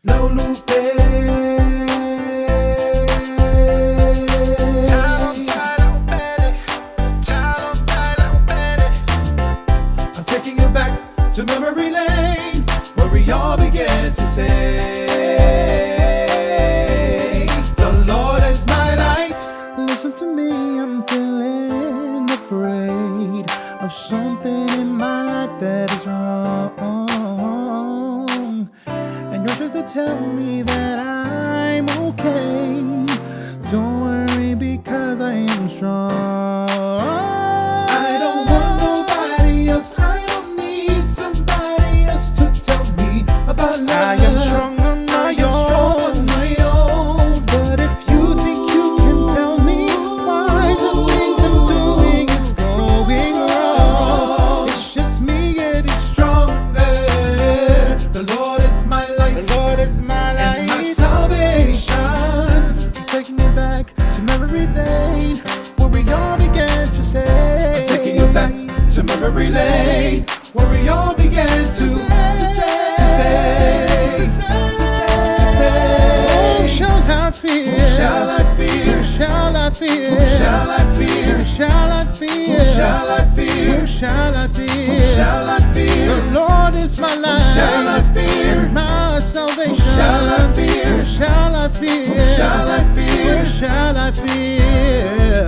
No lupe. I'm taking you back to memory lane, where we all began to say, the Lord is my light. Listen to me, I'm feeling afraid of something in my life that is wrong, and you're just to tell me that I'm okay. Don't worry, because I am strong. I don't want nobody else. I don't need somebody else to tell me about love. I am strong on my own. But if you think you can tell me why the things I'm doing is going wrong, it's just me getting stronger. The Lord is my light. The Lord is my And my light. salvation. Taking me back to memory lane, where we all began to say. Taking you back to memory lane, where we all began to say. Whom shall I fear? Whom shall I fear? Whom shall I fear? Whom shall I fear? Whom shall I fear? Whom shall I fear? Whom shall I fear? Whom shall I fear? The Lord is my light. shall I fear? And my salvation. Whom shall I fear? Whom shall I fear? Whom shall I fear? Whom shall I fear?